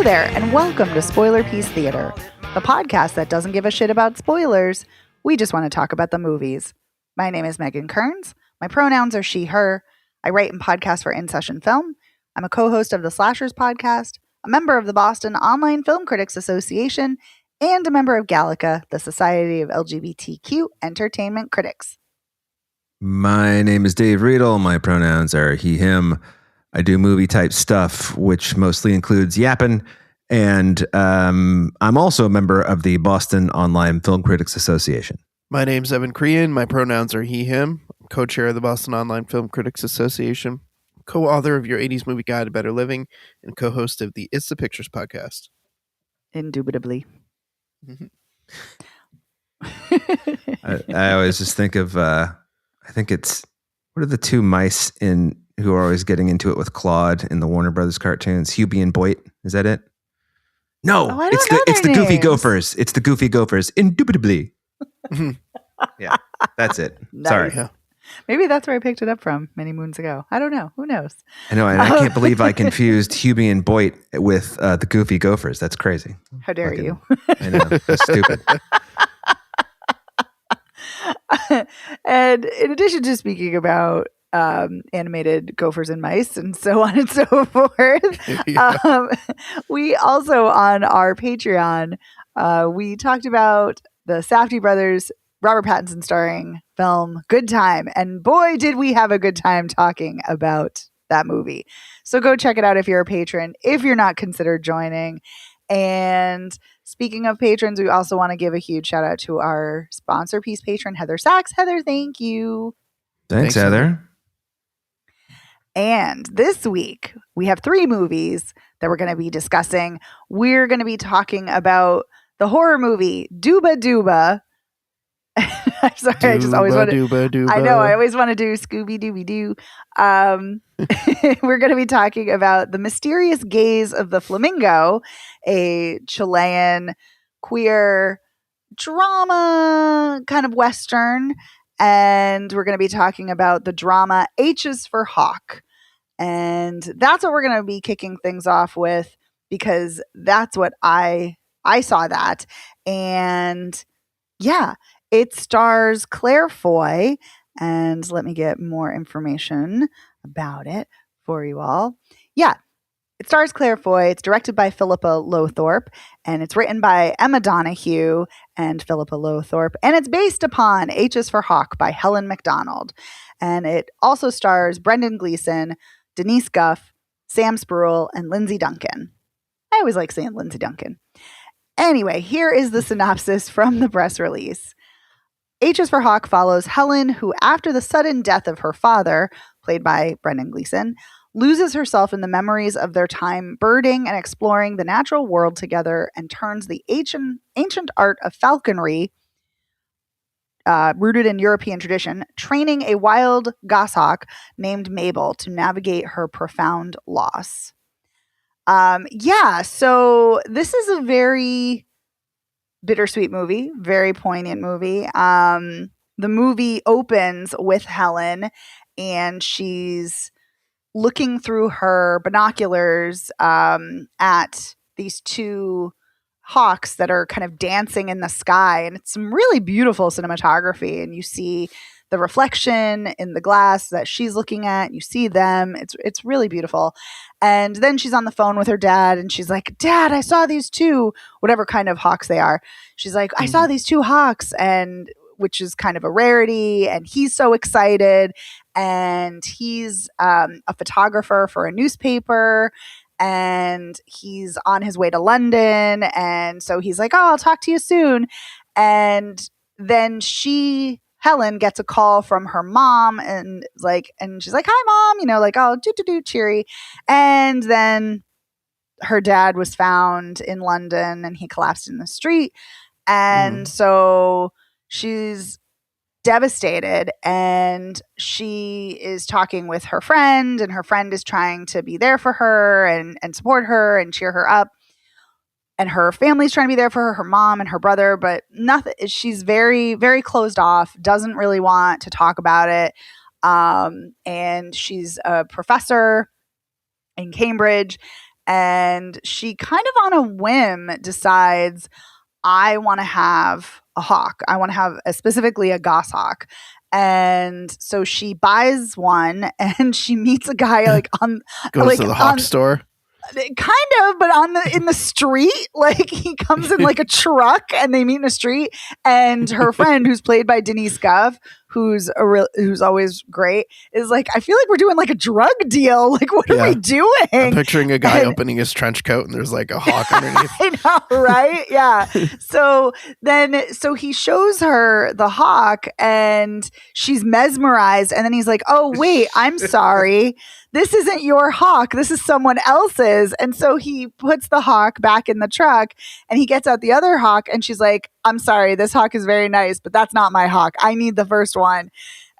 there, and welcome to Spoiler Piece Theater, the podcast that doesn't give a shit about spoilers. We just want to talk about the movies. My name is Megan Kearns. My pronouns are she, her. I write and podcast for In Session Film. I'm a co-host of the Slashers podcast, a member of the Boston Online Film Critics Association, and a member of Gallica, the Society of LGBTQ Entertainment Critics. My name is Dave Riedel. My pronouns are he, him. I do movie type stuff, which mostly includes yapping. And I'm also a member of the Boston Online Film Critics Association. My name's Evan Crean. My pronouns are he, him. I'm co-chair of the Boston Online Film Critics Association, co-author of Your 80s Movie Guide to Better Living, and co-host of the It's the Pictures podcast. Indubitably. I always just think of, I think it's, what are the two mice who are always getting into it with Claude in the Warner Brothers cartoons? Hubie and Boit. Is that it? No, it's the Goofy Gophers. It's the Goofy Gophers. Indubitably. Yeah, that's it. Nice. Sorry. Yeah. Maybe that's where I picked it up from many moons ago. I don't know. Who knows? I know. And I can't believe I confused Hubie and Boit with the Goofy Gophers. That's crazy. How dare you? I know. That's stupid. And in addition to speaking about animated gophers and mice and so on and so forth, Yeah. we also on our Patreon, we talked about the Safdie brothers, Robert Pattinson starring film Good Time. And boy, did we have a good time talking about that movie. So go check it out if you're a patron, if you're not considered joining. And speaking of patrons, we also want to give a huge shout out to our sponsor piece patron, Heather Sachs. Heather, thank you. Thanks, Heather. And this week, we have 3 movies that we're going to be discussing. We're going to be talking about the horror movie Dooba. I'm sorry, I just always want to. Dooba. I know, I always want to do Scooby Dooby Doo. We're going to be talking about The Mysterious Gaze of the Flamingo, a Chilean queer drama kind of Western. And we're going to be talking about the drama H is for Hawk. And that's what we're going to be kicking things off with, because that's what I saw that. And yeah, it stars Claire Foy. And let me get more information about it for you all. Yeah, it stars Claire Foy. It's directed by Philippa Lowthorpe, and it's written by Emma Donahue and Philippa Lowthorpe. And it's based upon H is for Hawk by Helen MacDonald. And it also stars Brendan Gleeson, Denise Guff, Sam Spruill, and Lindsay Duncan. I always like saying Lindsay Duncan. Anyway, here is the synopsis from the press release. H is for Hawk follows Helen, who, after the sudden death of her father, played by Brendan Gleeson, loses herself in the memories of their time birding and exploring the natural world together, and turns the ancient art of falconry, rooted in European tradition, training a wild goshawk named Mabel to navigate her profound loss. So this is a very bittersweet movie, very poignant movie. The movie opens with Helen, and she's looking through her binoculars at these 2 hawks that are kind of dancing in the sky. And it's some really beautiful cinematography. And you see the reflection in the glass that she's looking at. You see them. It's really beautiful. And then she's on the phone with her dad, and she's like, "Dad, I saw these 2, whatever kind of hawks they are." She's like, "I saw these 2 hawks," and which is kind of a rarity. And he's so excited. And he's a photographer for a newspaper. And he's on his way to London. And so he's like, "Oh, I'll talk to you soon." And then Helen gets a call from her mom, and she's like, "Hi, Mom," "Oh, do cheery." And then her dad was found in London, and he collapsed in the street. And so she's devastated, and she is talking with her friend, and her friend is trying to be there for her and support her and cheer her up. And her family's trying to be there for her mom and her brother, but nothing. She's very, very closed off, doesn't really want to talk about it. And she's a professor in Cambridge, and she kind of on a whim decides, I want to have a hawk. I want to have specifically a goshawk. And so she buys one, and she meets a guy like on Goes to the hawk store. Kind of, but in the street, like he comes in like a truck, and they meet in the street. And her friend, who's played by Denise Gov, who's always great, is like, I feel like we're doing like a drug deal. Like, what are we doing? I'm picturing a guy opening his trench coat, and there's like a hawk underneath. I know, right? Yeah. So he shows her the hawk, and she's mesmerized. And then he's like, "Oh wait, I'm sorry. This isn't your hawk. This is someone else's." And so he puts the hawk back in the truck, and he gets out the other hawk, and she's like, "I'm sorry, this hawk is very nice, but that's not my hawk. I need the first one."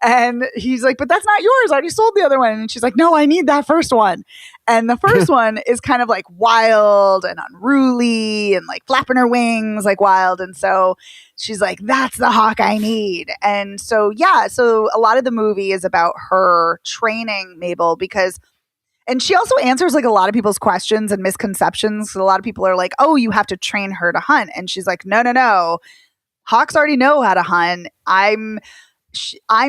And he's like, "But that's not yours. I already sold the other one." And she's like, "No, I need that first one." And the first one is kind of like wild and unruly and like flapping her wings like wild. And so she's like, "That's the hawk I need." And so, so a lot of the movie is about her training Mabel and she also answers like a lot of people's questions and misconceptions. So a lot of people are like, "Oh, you have to train her to hunt." And she's like, no. Hawks already know how to hunt. I'm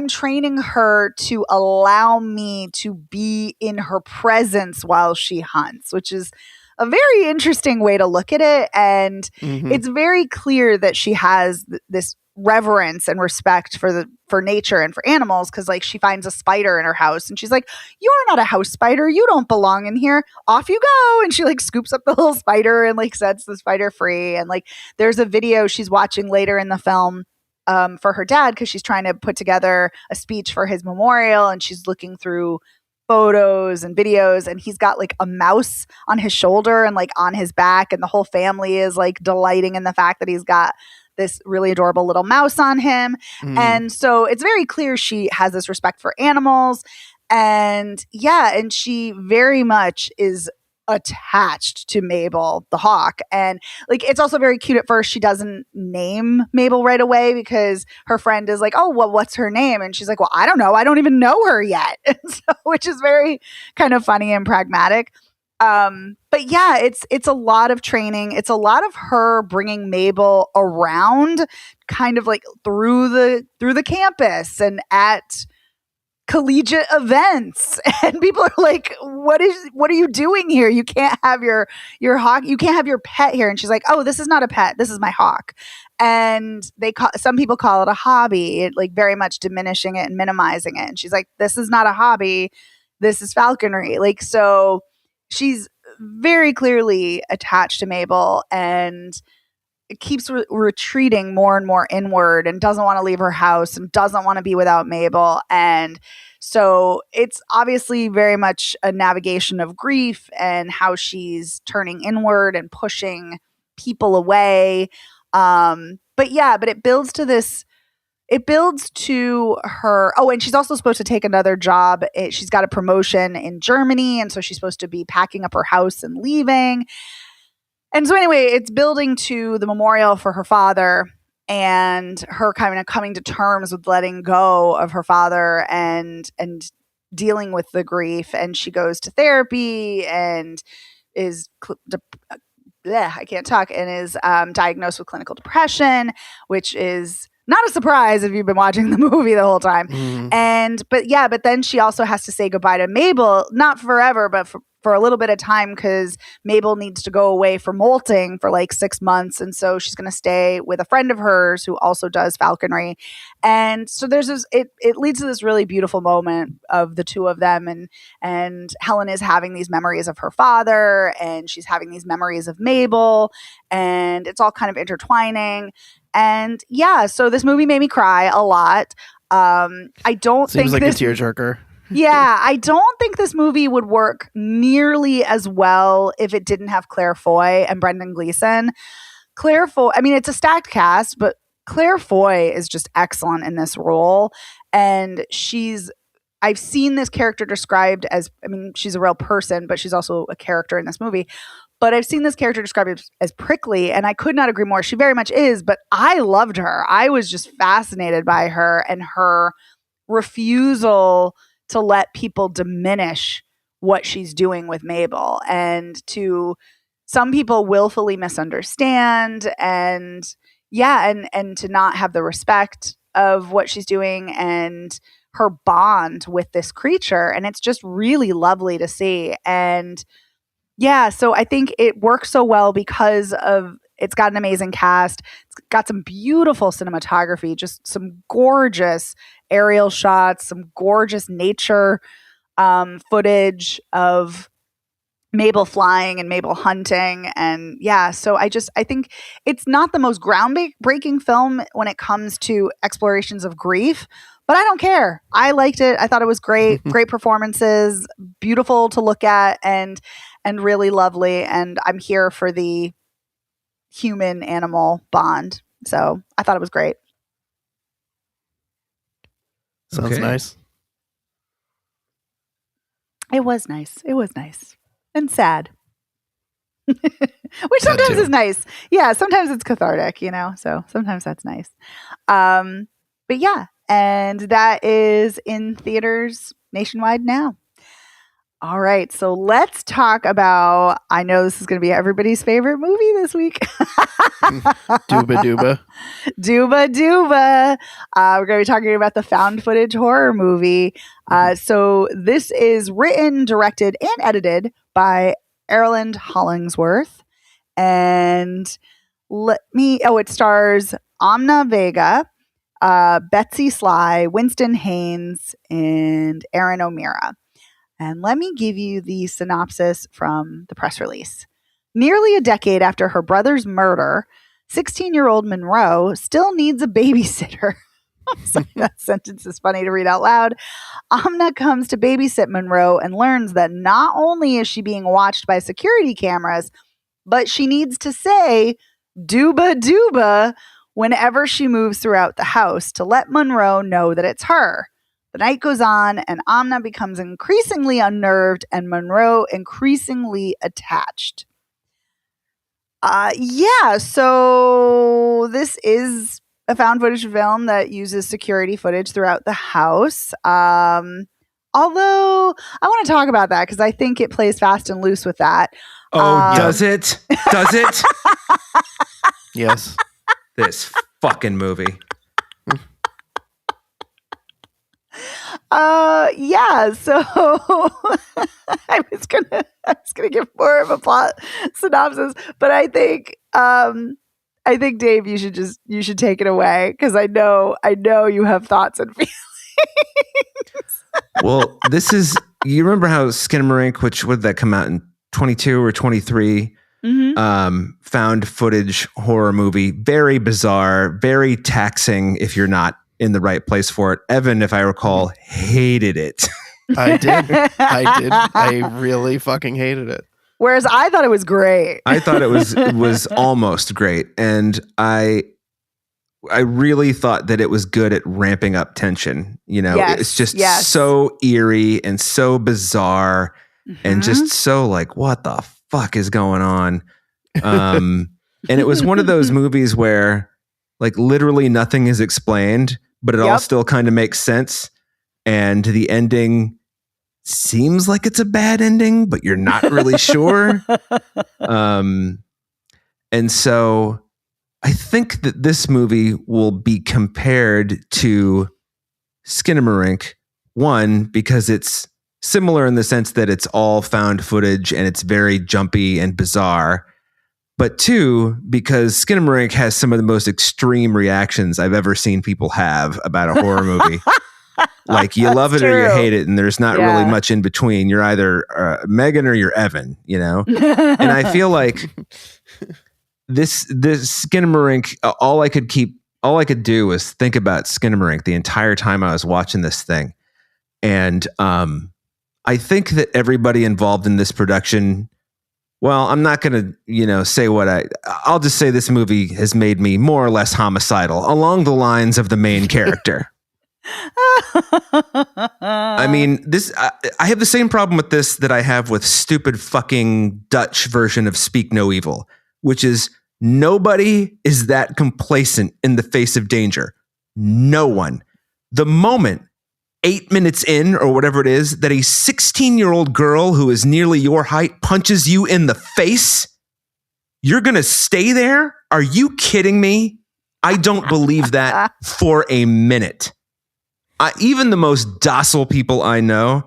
training her to allow me to be in her presence while she hunts, which is a very interesting way to look at it. And it's very clear that she has this reverence and respect for nature and for animals, because like she finds a spider in her house and she's like, "You're not a house spider. You don't belong in here. Off you go." And she like scoops up the little spider and like sets the spider free. And like there's a video she's watching later in the film for her dad, because she's trying to put together a speech for his memorial, and she's looking through photos and videos, and he's got like a mouse on his shoulder and like on his back, and the whole family is like delighting in the fact that he's got this really adorable little mouse on him. And so it's very clear she has this respect for animals, and she very much is attached to Mabel the hawk. And like it's also very cute at first. She doesn't name Mabel right away, because her friend is like, "Oh, well, what's her name?" And she's like, "Well, I don't know. I don't even know her yet." And so, which is very kind of funny and pragmatic. But yeah, it's a lot of training. It's a lot of her bringing Mabel around kind of like through the campus and at collegiate events, and people are like, what are you doing here? You can't have your hawk, you can't have your pet here. And she's like, "Oh, this is not a pet, this is my hawk." And some people call it a hobby, like very much diminishing it and minimizing it. And she's like, "This is not a hobby, this is falconry." Like, so she's very clearly attached to Mabel, and it keeps retreating more and more inward, and doesn't want to leave her house and doesn't want to be without Mabel. And so it's obviously very much a navigation of grief and how she's turning inward and pushing people away. But it builds to this. It builds to her. Oh, and she's also supposed to take another job. She's got a promotion in Germany, and so she's supposed to be packing up her house and leaving. And so anyway, it's building to the memorial for her father, and her kind of coming to terms with letting go of her father and dealing with the grief. And she goes to therapy and is I can't talk, and is diagnosed with clinical depression, which is not a surprise if you've been watching the movie the whole time. But then she also has to say goodbye to Mabel, not forever, but for a little bit of time, because Mabel needs to go away for molting for like 6 months. And so she's going to stay with a friend of hers who also does falconry. And so there's this, it leads to this really beautiful moment of the two of them. And Helen is having these memories of her father, and she's having these memories of Mabel, and it's all kind of intertwining. And so this movie made me cry a lot. I don't Seems think like a tearjerker. Yeah, I don't think this movie would work nearly as well if it didn't have Claire Foy and Brendan Gleeson. Claire Foy, I mean, it's a stacked cast, but Claire Foy is just excellent in this role. And I've seen this character described as, I mean, she's a real person, but she's also a character in this movie. But I've seen this character described as prickly, and I could not agree more. She very much is, but I loved her. I was just fascinated by her and her refusal to let people diminish what she's doing with Mabel, and to some people willfully misunderstand, and to not have the respect of what she's doing and her bond with this creature. And it's just really lovely to see. And yeah, so I think it works so well because of it's got an amazing cast. It's got some beautiful cinematography, just some gorgeous aerial shots, some gorgeous nature footage of Mabel flying and Mabel hunting. And yeah, so I think it's not the most groundbreaking film when it comes to explorations of grief, but I don't care. I liked it. I thought it was great. Great performances, beautiful to look at, and really lovely. And I'm here for the human animal bond. So I thought it was great. Sounds nice. It was nice. It was nice. And sad. Which sometimes is nice. Yeah, sometimes it's cathartic, so sometimes that's nice. But yeah, and that is in theaters nationwide now. All right, so let's talk about, I know this is going to be everybody's favorite movie this week. Dooba. Dooba. We're going to be talking about the found footage horror movie. So this is written, directed, and edited by Erland Hollingsworth. And it stars Amna Vega, Betsy Sly, Winston Haynes, and Aaron O'Meara. And let me give you the synopsis from the press release. Nearly a decade after her brother's murder, 16-year-old Monroe still needs a babysitter. Sorry, that sentence is funny to read out loud. Amna comes to babysit Monroe and learns that not only is she being watched by security cameras, but she needs to say "Dooba" whenever she moves throughout the house to let Monroe know that it's her. The night goes on, and Amna becomes increasingly unnerved and Monroe increasingly attached. So this is a found footage film that uses security footage throughout the house. Although I want to talk about that because I think it plays fast and loose with that. Does it? Does it? Yes. This fucking movie. So I was gonna give more of a plot synopsis, but I think Dave, you should take it away because I know you have thoughts and feelings. Well, this is, you remember how Skinamarink, which would that come out in 22 or 23? Found footage horror movie, very bizarre, very taxing if you're not in the right place for it. Evan, if I recall, hated it. I did. I really fucking hated it. Whereas I thought it was great. I thought it was almost great. And I really thought that it was good at ramping up tension. It's just so eerie and so bizarre and just so like, what the fuck is going on? And it was one of those movies where like literally nothing is explained, but it all still kind of makes sense. And the ending seems like it's a bad ending, but you're not really sure. And so I think that this movie will be compared to Skinamarink, one, because it's similar in the sense that it's all found footage and it's very jumpy and bizarre. But two, because Skinamarink has some of the most extreme reactions I've ever seen people have about a horror movie. Like you love it or you hate it, and there's not really much in between. You're either Megan or you're Evan, And I feel like this Skinamarink, all I could do was think about Skinamarink the entire time I was watching this thing. And I think that everybody involved in this production, well, I'm not going to, say I'll just say this movie has made me more or less homicidal along the lines of the main character. I mean, I have the same problem with this that I have with stupid fucking Dutch version of Speak No Evil, which is nobody is that complacent in the face of danger. No one. The moment 8 minutes in or whatever it is that a 16-year-old girl who is nearly your height punches you in the face? You're going to stay there? Are you kidding me? I don't believe that for a minute. Even the most docile people I know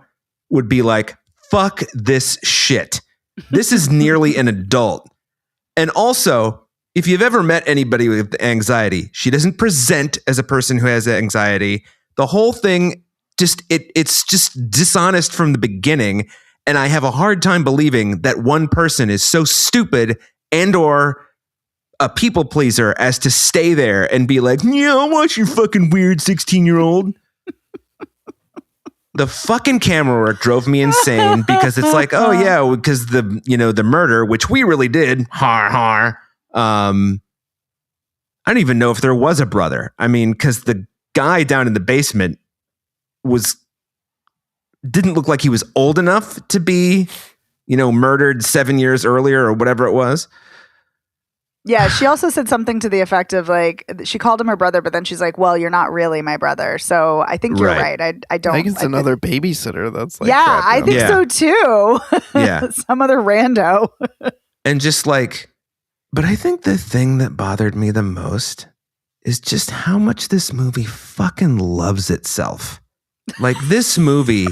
would be like, fuck this shit. This is nearly an adult. And also, if you've ever met anybody with anxiety, she doesn't present as a person who has anxiety. The whole thing, it's just dishonest from the beginning. And I have a hard time believing that one person is so stupid and or a people pleaser as to stay there and be like, yeah, I'll watch your fucking weird 16-year-old. The fucking camera work drove me insane because it's like, oh yeah, because the murder, which we really did, I don't even know if there was a brother. I mean, because the guy down in the basement didn't look like he was old enough to be, murdered 7 years earlier or whatever it was. Yeah, she also said something to the effect of like, she called him her brother, but then she's like, well, you're not really my brother. So I think you're right. I don't. I think it's another babysitter that's like, yeah, I think so too. Yeah. Some other rando. And just like, but I think the thing that bothered me the most is just how much this movie fucking loves itself. Like, this movie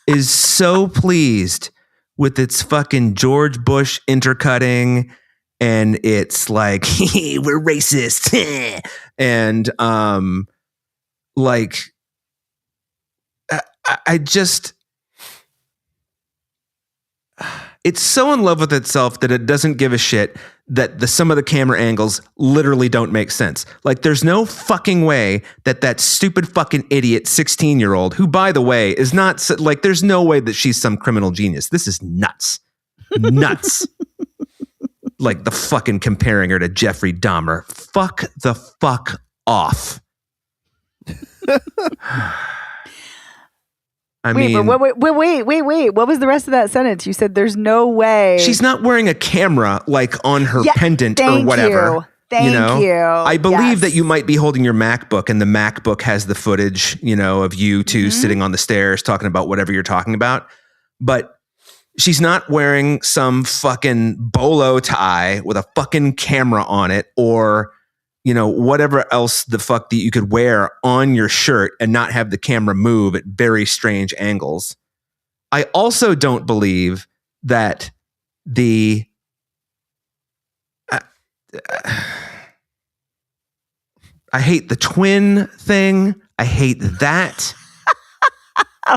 is so pleased with its fucking George Bush intercutting. And it's like, we're racist. And like, I just, it's so in love with itself that it doesn't give a shit that some of the camera angles literally don't make sense. Like, there's no fucking way that stupid fucking idiot 16-year-old, who, by the way, is not like, there's no way that she's some criminal genius. This is nuts. Nuts. Like the fucking comparing her to Jeffrey Dahmer. Fuck the fuck off. Wait. What was the rest of that sentence? You said there's no way. She's not wearing a camera like on her pendant or whatever. Thank you. I believe that you might be holding your MacBook and the MacBook has the footage, of you two sitting on the stairs talking about whatever you're talking about. But she's not wearing some fucking bolo tie with a fucking camera on it or, whatever else the fuck that you could wear on your shirt and not have the camera move at very strange angles. I also don't believe that I hate the twin thing. I hate that.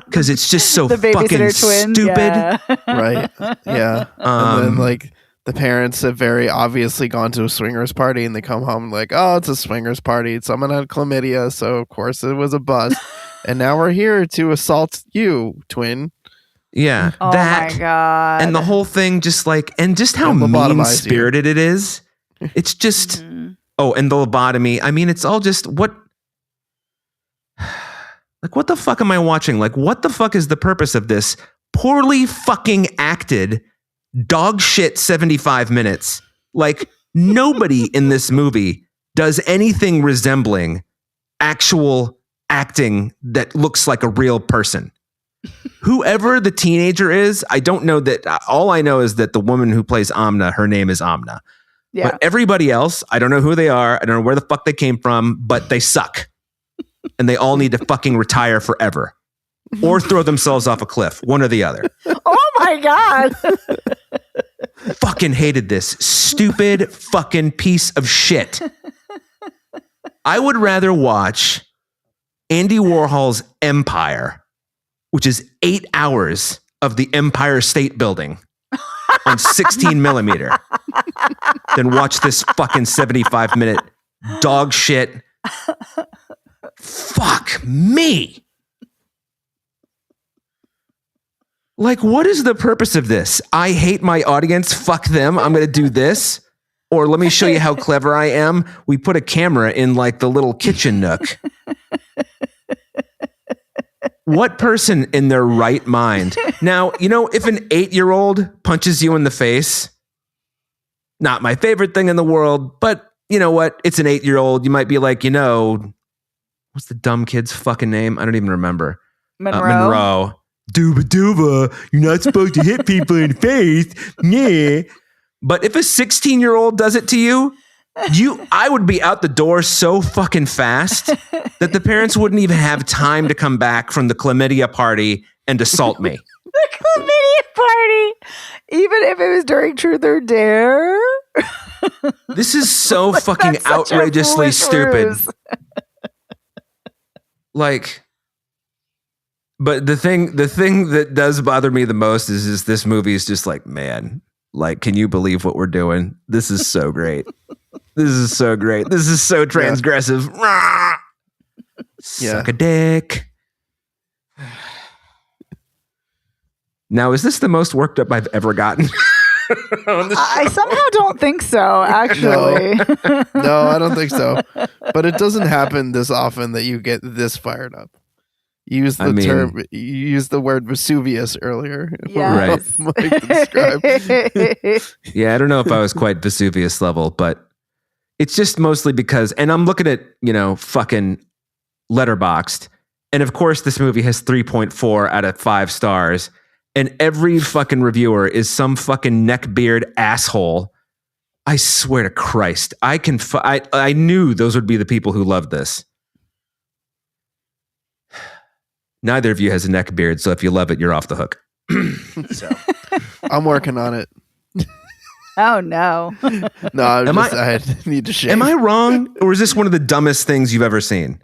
Because it's just so fucking stupid. Yeah. Right. Yeah. And then like the parents have very obviously gone to a swingers party and they come home like, oh, it's a swingers party. Someone had chlamydia. So of course it was a bust. And now we're here to assault you, twin. Yeah. Oh my God. And the whole thing just like, and just how mean-spirited it is. It's just, oh, and the lobotomy. I mean, it's all just like, what the fuck am I watching? Like, what the fuck is the purpose of this poorly fucking acted dog shit 75 minutes? Like, nobody in this movie does anything resembling actual acting that looks like a real person. Whoever the teenager is, I don't know that. All I know is that the woman who plays Amna, her name is Amna. Yeah. But everybody else, I don't know who they are. I don't know where the fuck they came from, but they suck. And they all need to fucking retire forever or throw themselves off a cliff, one or the other. Oh my God. Fucking hated this stupid fucking piece of shit. I would rather watch Andy Warhol's Empire, which is 8 hours of the Empire State Building on 16 millimeter, than watch this fucking 75-minute dog shit. Fuck me. Like, what is the purpose of this? I hate my audience. Fuck them. I'm going to do this. Or let me show you how clever I am. We put a camera in like the little kitchen nook. What person in their right mind? Now, if an 8-year-old punches you in the face, not my favorite thing in the world, but you know what? It's an 8-year-old. You might be like, what's the dumb kid's fucking name? I don't even remember. Monroe. Dooba, you're not supposed to hit people in the face. Yeah. But if a 16-year-old does it to you, I would be out the door so fucking fast that the parents wouldn't even have time to come back from the chlamydia party and assault me. The chlamydia party, even if it was during Truth or Dare. This is so fucking outrageously stupid. Like, but the thing that does bother me the most is this movie is just like, man, like, can you believe what we're doing? This is so great. This is so great. This is so transgressive. Yeah. Suck a dick. Now, is this the most worked up I've ever gotten? I somehow don't think so, actually. No, I don't think so. But it doesn't happen this often that you get this fired up. You used the word Vesuvius earlier. Yes. Right. Yeah, I don't know if I was quite Vesuvius level, but it's just mostly because, and I'm looking at, fucking Letterboxd, and of course this movie has 3.4 out of 5 stars, and every fucking reviewer is some fucking neckbeard asshole. I swear to Christ, I knew those would be the people who loved this. Neither of you has a neck beard, so if you love it, you're off the hook. So. I'm working on it. Oh, no. No, I need to shave. Am I wrong, or is this one of the dumbest things you've ever seen?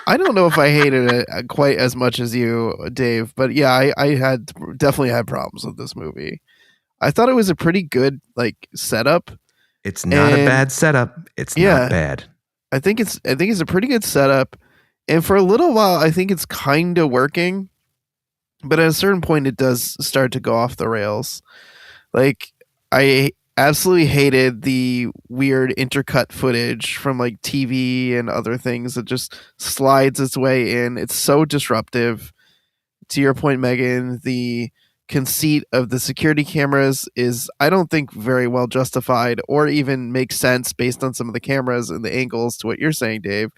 I don't know if I hated it quite as much as you, Dave, but yeah, I definitely had problems with this movie. I thought it was a pretty good setup. It's not a bad setup. It's not bad. I think it's a pretty good setup. And for a little while, I think it's kind of working. But at a certain point, it does start to go off the rails. I absolutely hated the weird intercut footage from TV and other things that just slides its way in. It's so disruptive. To your point, Megan, the conceit of the security cameras is, I don't think, very well justified or even makes sense based on some of the cameras and the angles to what you're saying, Dave.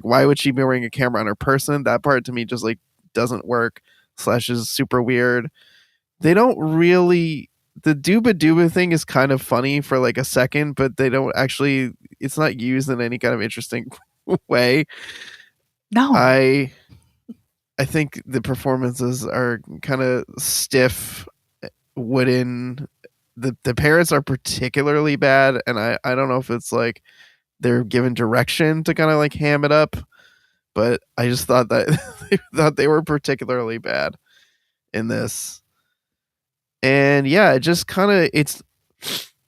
Why would she be wearing a camera on her person? That part to me just doesn't work / is super weird. They don't really, the Dooba thing is kind of funny for a second, but they don't actually, it's not used in any kind of interesting way. No. I think the performances are kind of stiff, wooden. The parents are particularly bad, and I don't know if it's they're given direction to kind of ham it up, but I just thought that they were particularly bad in this. And yeah, it just kind of, it's,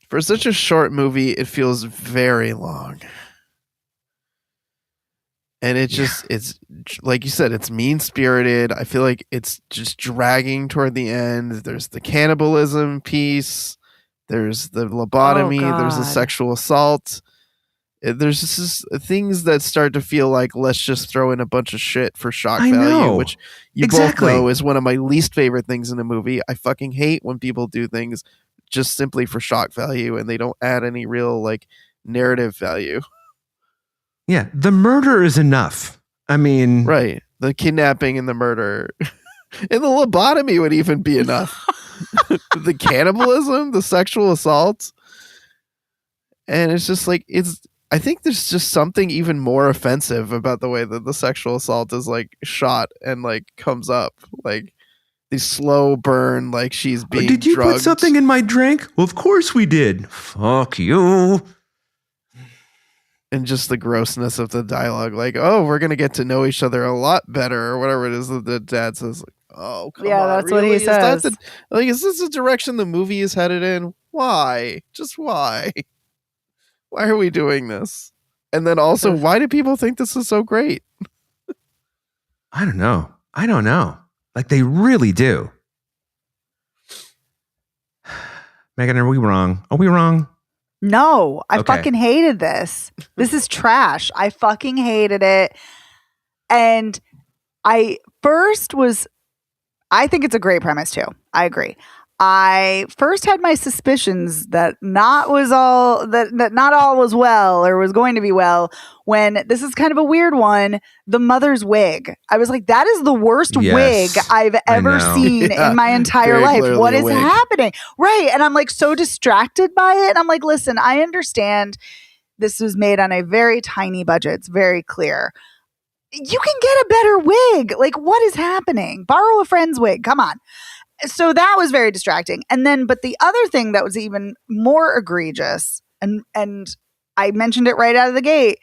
for such a short movie, it feels very long. And it's just, it's like you said, it's mean-spirited. I feel like it's just dragging toward the end. There's the cannibalism piece. There's the lobotomy. There's the sexual assault. There's just things that start to feel like, let's just throw in a bunch of shit for shock value, which you both know is one of my least favorite things in a movie. I fucking hate when people do things just simply for shock value and they don't add any real narrative value. Yeah, the murder is enough. I mean... Right. The kidnapping and the murder. And the lobotomy would even be enough. The cannibalism, the sexual assault. And it's just I think there's just something even more offensive about the way that the sexual assault is shot and comes up. The slow burn, she's being Did you drugged. put something in my drink? Well, of course we did. Fuck you. And just the grossness of the dialogue, oh, we're gonna get to know each other a lot better, or whatever it is that the dad says. Oh, come on, that's really? what he says. Is this the direction the movie is headed in? Why? Just why? Why are we doing this? And then also, why do people think this is so great? I don't know. They really do. Megan, are we wrong? Are we wrong? No, I fucking hated this. This is trash. I fucking hated it. And I think it's a great premise too. I agree. I first had my suspicions that not all was well or was going to be well when this is kind of a weird one, the mother's wig. I was like, that is the worst wig I've ever seen in my entire life. What is happening? Right. And I'm like so distracted by it. And I'm like, listen, I understand this was made on a very tiny budget. It's very clear. You can get a better wig. Like, what is happening? Borrow a friend's wig. Come on. So that was very distracting. And then, but the other thing that was even more egregious, and I mentioned it right out of the gate,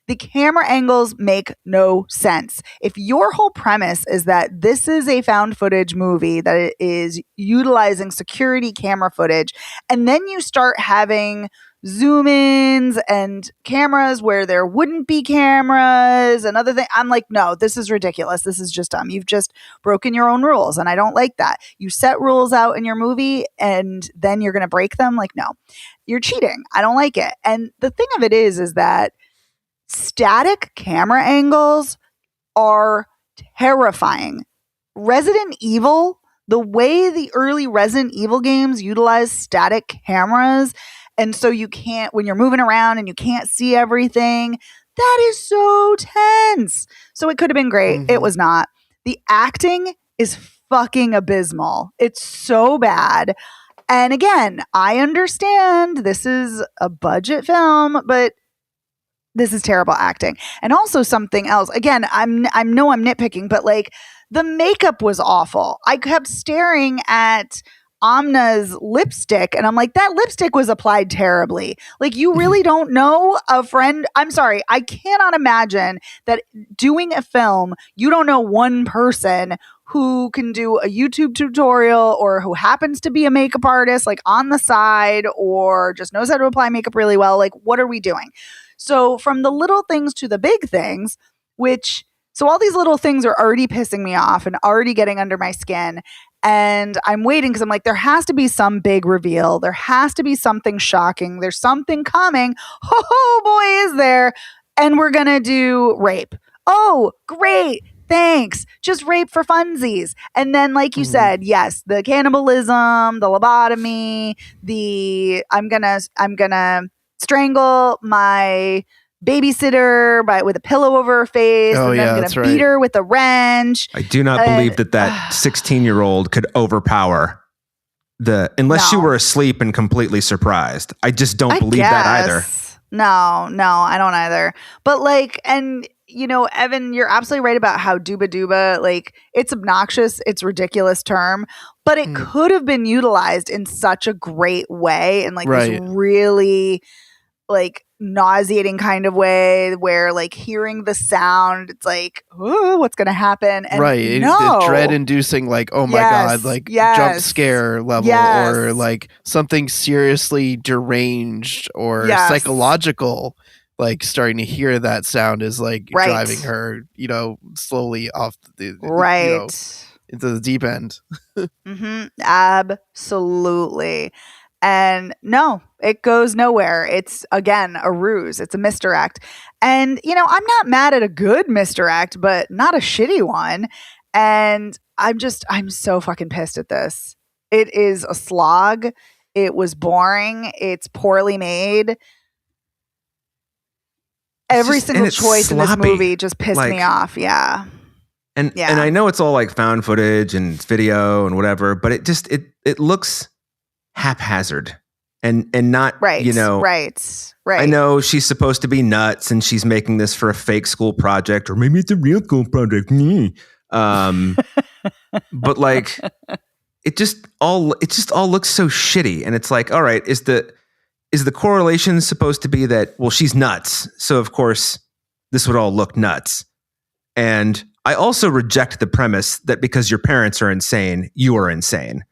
the camera angles make no sense. If your whole premise is that this is a found footage movie that is utilizing security camera footage, and then you start having zoom ins and cameras where there wouldn't be cameras and other things. I'm like, no, this is ridiculous. This is just dumb. You've just broken your own rules. And I don't like that. You set rules out in your movie and then you're going to break them. Like, no, you're cheating. I don't like it. And the thing of it is that static camera angles are terrifying. Resident Evil, the way the early Resident Evil games utilize static cameras, and so you can't, when you're moving around and you can't see everything, that is so tense. So it could have been great. Mm-hmm. It was not. The acting is fucking abysmal. It's so bad. And again, I understand this is a budget film, but this is terrible acting. And also something else. Again, I know I'm nitpicking, but like the makeup was awful. I kept staring at Amna's lipstick and I'm like, that lipstick was applied terribly. Like, you really don't know a friend. I'm sorry, I cannot imagine that doing a film, you don't know one person who can do a YouTube tutorial or who happens to be a makeup artist like on the side or just knows how to apply makeup really well. Like, what are we doing? So from the little things to the big things, so all these little things are already pissing me off and already getting under my skin. And I'm waiting because I'm like, there has to be some big reveal. There has to be something shocking. There's something coming. Oh boy, is there. And we're going to do rape. Oh, great. Thanks. Just rape for funsies. And then, like you said, yes, the cannibalism, the lobotomy, I'm gonna strangle my babysitter with a pillow over her face, and then I'm gonna beat her with a wrench. I do not believe that 16-year-old could overpower unless you were asleep and completely surprised. I just don't believe that either. No, I don't either. But like, and Evan, you're absolutely right about how Dooba, like, it's obnoxious, it's ridiculous term, but it could have been utilized in such a great way, and like this really like nauseating kind of way where like hearing the sound, it's like, oh, what's gonna happen? And the dread inducing, like, oh my god, like jump scare level, or like something seriously deranged or psychological. Like, starting to hear that sound is like driving her, slowly off the into the deep end. Absolutely. And no, it goes nowhere. It's, again, a ruse. It's a misdirect. And, I'm not mad at a good misdirect, but not a shitty one. And I'm so fucking pissed at this. It is a slog. It was boring. It's poorly made. Every single choice in this movie just pissed me off. Yeah. And I know it's all like found footage and video and whatever, but it looks haphazard and not right. I know she's supposed to be nuts and she's making this for a fake school project, or maybe it's a real school project. But like it just all looks so shitty, and it's like, all right, is the correlation supposed to be that, well, she's nuts, so of course this would all look nuts? And I also reject the premise that because your parents are insane, you are insane.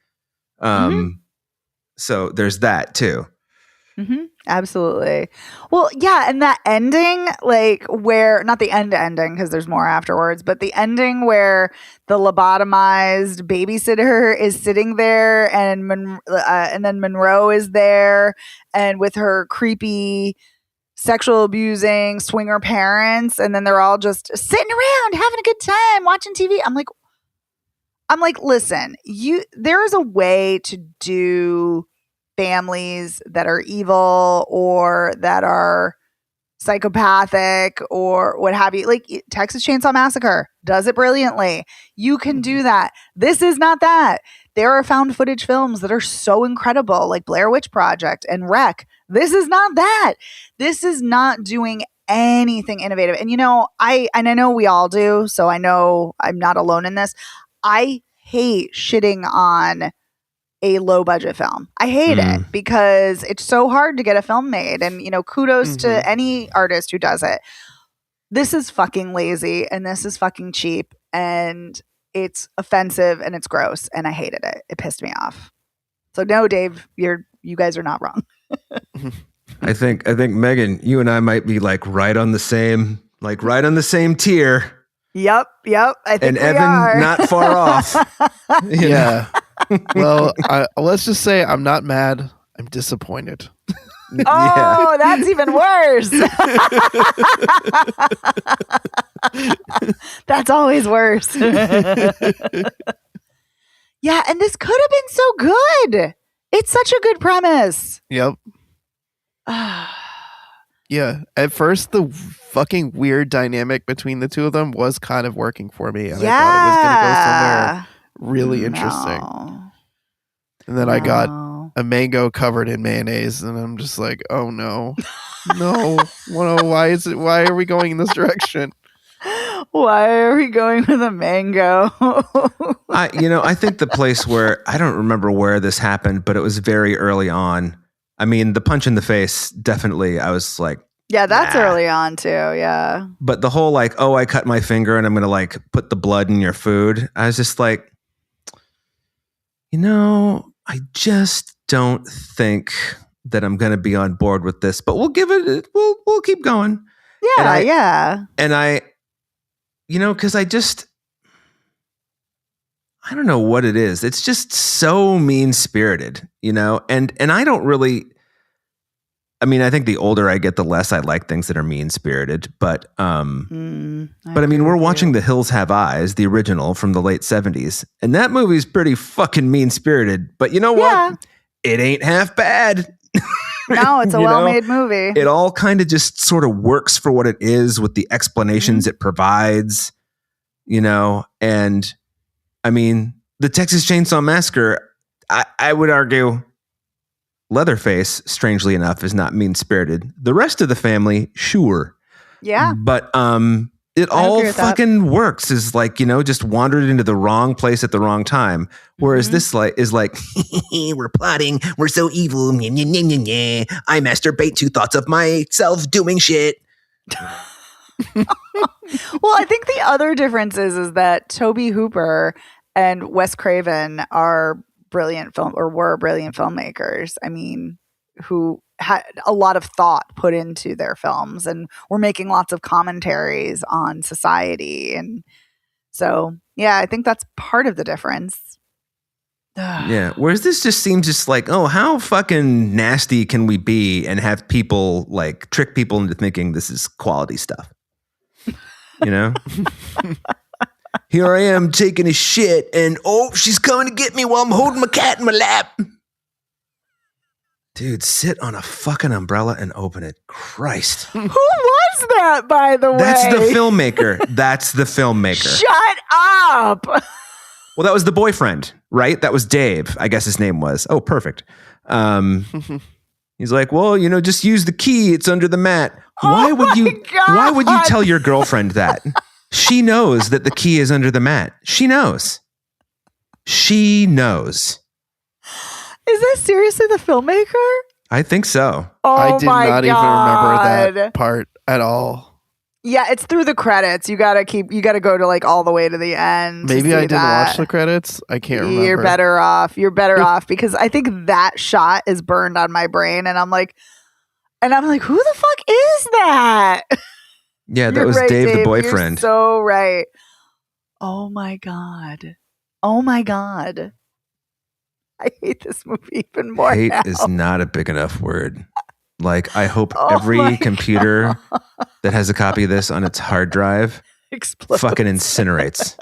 So there's that too. Absolutely. Well, yeah, and that ending, like, where, not the ending because there's more afterwards, but the ending where the lobotomized babysitter is sitting there and then Monroe is there and with her creepy sexual abusing swinger parents, and then they're all just sitting around having a good time watching TV. I'm like, I'm like, listen, there is a way to do families that are evil or that are psychopathic or what have you. Like Texas Chainsaw Massacre does it brilliantly. You can do that. This is not that. There are found footage films that are so incredible, like Blair Witch Project and Wreck. This is not that. This is not doing anything innovative. And I know we all do, so I know I'm not alone in this. I hate shitting on a low budget film. I hate it because it's so hard to get a film made. And, kudos to any artist who does it. This is fucking lazy and this is fucking cheap and it's offensive and it's gross and I hated it. It pissed me off. So no, Dave, you guys are not wrong. I think Megan, you and I might be like right on the same tier. Yep. I think and we Evan are. Not far off. Yeah. Well, let's just say I'm not mad. I'm disappointed. Oh, that's even worse. That's always worse. Yeah, and this could have been so good. It's such a good premise. Yep. Yeah. At first, the fucking weird dynamic between the two of them was kind of working for me. And I thought it was going to go somewhere really interesting. And then I got a mango covered in mayonnaise, and I'm just like, oh no. No. Why are we going in this direction? Why are we going with a mango? I think the place where, I don't remember where this happened, but it was very early on. I mean, the punch in the face, definitely, I was like, yeah, that's early on too, yeah. But the whole like, oh, I cut my finger and I'm going to like put the blood in your food. I was just like, I just don't think that I'm going to be on board with this, but we'll keep going. Yeah. And I, because I don't know what it is. It's just so mean-spirited, and I don't really, I think the older I get, the less I like things that are mean-spirited, but we're watching The Hills Have Eyes, the original from the late 70s, and that movie's pretty fucking mean-spirited, but you know what? It ain't half bad. No, it's a well-made movie. It all kind of just sort of works for what it is with the explanations it provides, and the Texas Chainsaw Massacre, I would argue Leatherface, strangely enough, is not mean-spirited. The rest of the family, sure. Yeah. But it all fucking works is like, just wandered into the wrong place at the wrong time. Whereas this is like, we're plotting, we're so evil. I masturbate to thoughts of myself doing shit. Well, I think the other difference is that Tobe Hooper and Wes Craven are were brilliant filmmakers. Who had a lot of thought put into their films and were making lots of commentaries on society. And so, yeah, I think that's part of the difference. Yeah. Whereas this just seems just like, oh, how fucking nasty can we be and have people like trick people into thinking this is quality stuff? Here I am taking a shit and she's coming to get me while I'm holding my cat in my lap. Dude, sit on a fucking umbrella and open it. Christ. Who was that, by the way? That's the filmmaker. Shut up. Well, that was the boyfriend, right? That was Dave, I guess his name was. Oh, perfect. He's like, well, just use the key. It's under the mat. Why would you tell your girlfriend that? She knows that the key is under the mat. She knows. Is that seriously the filmmaker? I think so. Oh, I did not even remember that part at all. Yeah, it's through the credits. You gotta go to like all the way to the end. Maybe I didn't watch the credits. I can't remember. You're better off. Because I think that shot is burned on my brain, and I'm like, who the fuck is that? Yeah, that was right, Dave, the boyfriend. You're so right. Oh my god. I hate this movie even more. Hate now. is not a big enough word. Like, I hope every computer that has a copy of this on its hard drive fucking incinerates.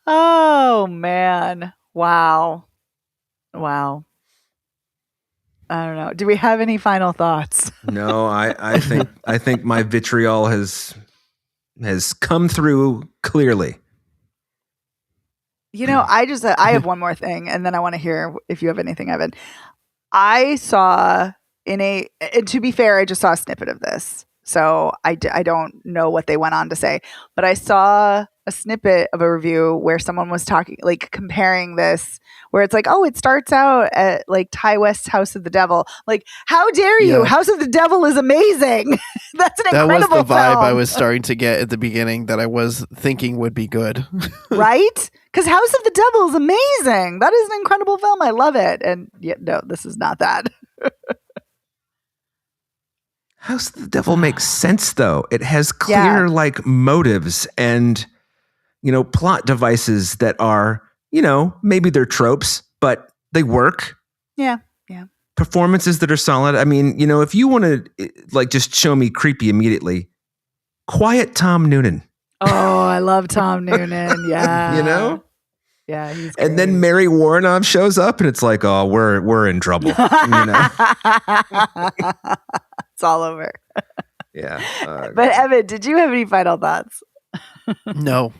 Oh man. Wow. Wow. I don't know. Do we have any final thoughts? No, I think my vitriol has come through clearly. You know, I have one more thing, and then I want to hear if you have anything, Evan. I saw and to be fair, I just saw a snippet of this. So I don't know what they went on to say, but I saw a snippet of a review where someone was talking, like comparing this, where it's like, oh, it starts out at like Ty West's House of the Devil. Like, how dare you? Yeah. House of the Devil is amazing. That's an incredible That was the vibe film. I was starting to get at the beginning that I was thinking would be good. Right? Because House of the Devil is amazing. That is an incredible film. I love it. And yeah, no, this is not that. House of the Devil makes sense, though. It has clear, like, motives and, plot devices that are, maybe they're tropes, but they work. Yeah. Performances that are solid. I mean, if you want to, like, just show me creepy immediately, quiet Tom Noonan. Oh, I love Tom Noonan. Yeah. Yeah, he's great. And then Mary Warrenov shows up, and it's like, oh, we're in trouble. It's all over. Yeah. But Evan, did you have any final thoughts? No.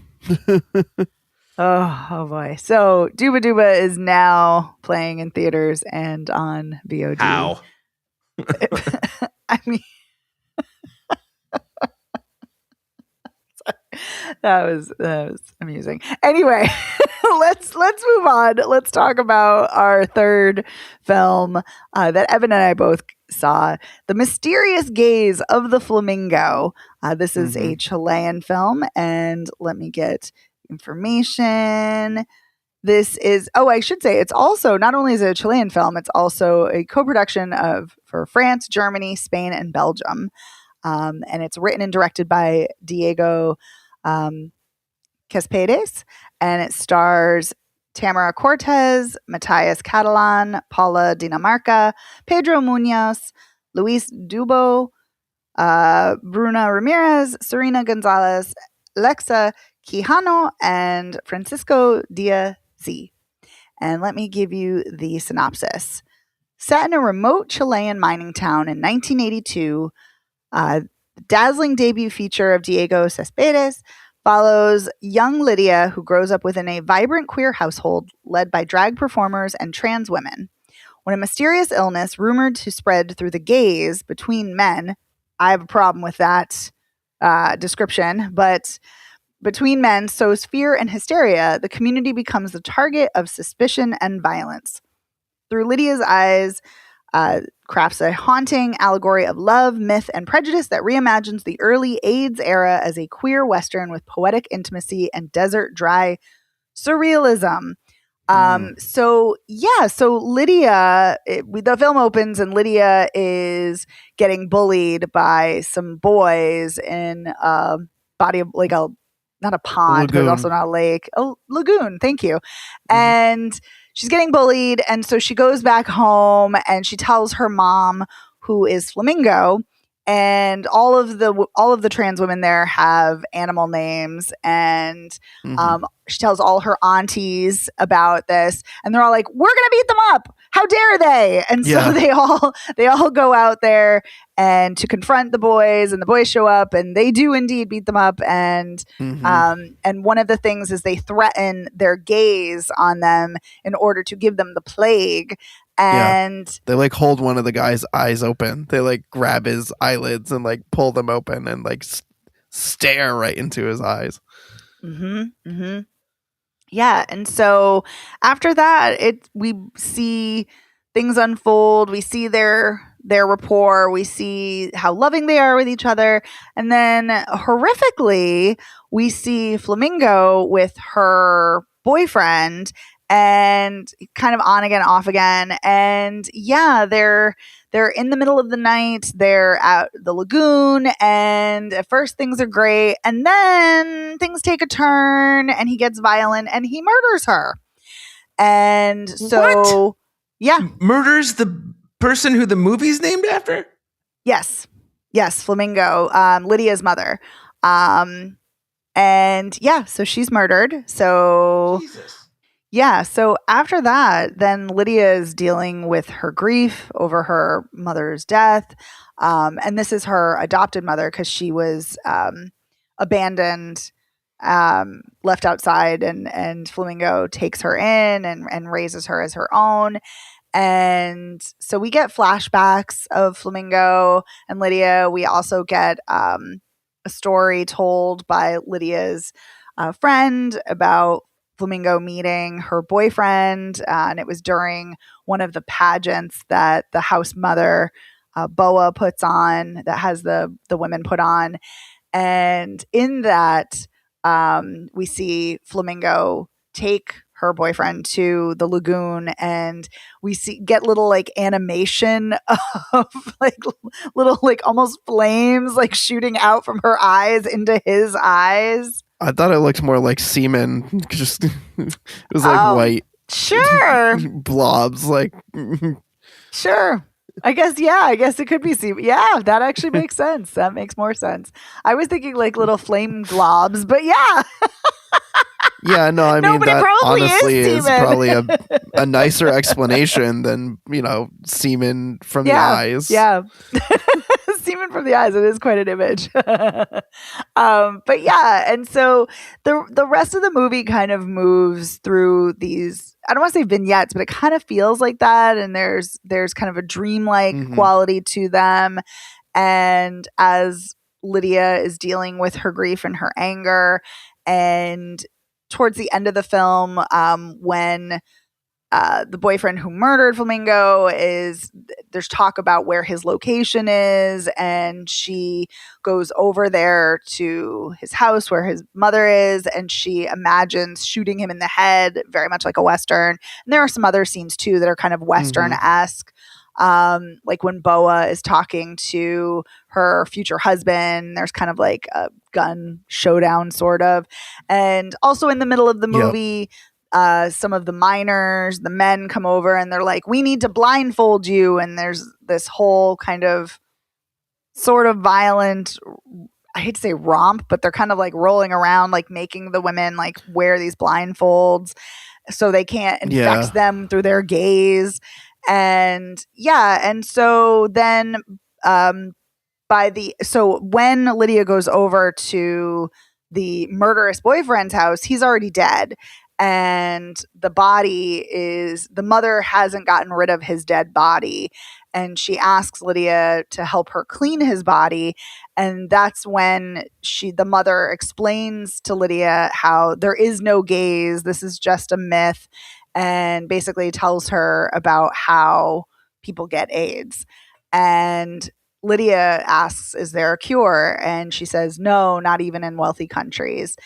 Oh boy. So Dooba Dooba is now playing in theaters and on VOD. How? I mean, that was amusing. Anyway, let's move on. Let's talk about our third film that Evan and I both saw, The Mysterious Gaze of the Flamingo. This is a Chilean film, and let me get information. This is, I should say, it's also, not only is it a Chilean film, it's also a co-production for France, Germany, Spain, and Belgium. And it's written and directed by Diego Cespedes, and it stars Tamara Cortez, Matthias Catalan, Paula Dinamarca, Pedro Munoz, Luis Dubo, Bruna Ramirez, Serena Gonzalez, Lexa Quijano, and Francisco Diaz. And let me give you the synopsis. Set in a remote Chilean mining town in 1982, the dazzling debut feature of Diego Cespedes follows young Lydia, who grows up within a vibrant queer household led by drag performers and trans women. When a mysterious illness rumored to spread through the gaze between men, I have a problem with that description, but between men sows fear and hysteria, the community becomes the target of suspicion and violence. Through Lydia's eyes, crafts a haunting allegory of love, myth, and prejudice that reimagines the early AIDS era as a queer Western with poetic intimacy and desert dry surrealism. So Lydia, the film opens and Lydia is getting bullied by some boys in a body of, like, not a pond, but also not a lake, a lagoon. Thank you. And she's getting bullied, and so she goes back home and she tells her mom, who is Flamingo, and all of the trans women there have animal names, and she tells all her aunties about this, and they're all like, "We're gonna beat them up! How dare they!" And so they all go out there and to confront the boys, and the boys show up, and they do indeed beat them up, and one of the things is they threaten their gaze on them in order to give them the plague. And they like hold one of the guy's eyes open. They like grab his eyelids and like pull them open and like stare right into his eyes. Yeah, and so after that, we see things unfold. We see their rapport. We see how loving they are with each other, and then horrifically, we see Flamingo with her boyfriend. And kind of on again, off again. And yeah, they're in the middle of the night. They're at the lagoon. And at first things are great. And then things take a turn and he gets violent and he murders her. And so, what? Yeah. Murders the person who the movie's named after? Yes, Flamingo, Lydia's mother. And yeah, so she's murdered. So Jesus. yeah, so after that, then Lydia is dealing with her grief over her mother's death. And this is her adopted mother because she was abandoned, left outside, and Flamingo takes her in and raises her as her own. And so we get flashbacks of Flamingo and Lydia. We also get a story told by Lydia's friend about Flamingo meeting her boyfriend. And it was during one of the pageants that the house mother, Boa, puts on, that has the women put on. And in that, we see Flamingo take her boyfriend to the lagoon, and we get little like animation of like little like almost flames like shooting out from her eyes into his eyes. I thought it looked more like semen. Just it was like white Sure. blobs. Like sure. I guess it could be semen. Yeah, that actually makes sense. That makes more sense. I was thinking like little flame globs, but yeah. Yeah, no, I mean, that honestly is semen. probably a nicer explanation than, semen from the eyes. Yeah. Semen from the eyes. It is quite an image. But yeah, and so the rest of the movie kind of moves through these, I don't want to say vignettes, but it kind of feels like that. And there's kind of a dreamlike quality to them. And as Lydia is dealing with her grief and her anger, and towards the end of the film, when the boyfriend who murdered Flamingo there's talk about where his location is, and she goes over there to his house where his mother is, and she imagines shooting him in the head, very much like a Western. And there are some other scenes too that are kind of Western-esque. Like when Boa is talking to her future husband, there's kind of like a gun showdown sort of. And also in the middle of the movie, some of the miners, the men come over and they're like, we need to blindfold you. And there's this whole kind of sort of violent, I hate to say romp, but they're kind of like rolling around, like making the women like wear these blindfolds so they can't infect them through their gaze. And so then when Lydia goes over to the murderous boyfriend's house, he's already dead. And the mother hasn't gotten rid of his dead body. And she asks Lydia to help her clean his body. And that's when the mother explains to Lydia how there is no gaze. This is just a myth. And basically tells her about how people get AIDS. And Lydia asks, is there a cure? And she says, no, not even in wealthy countries.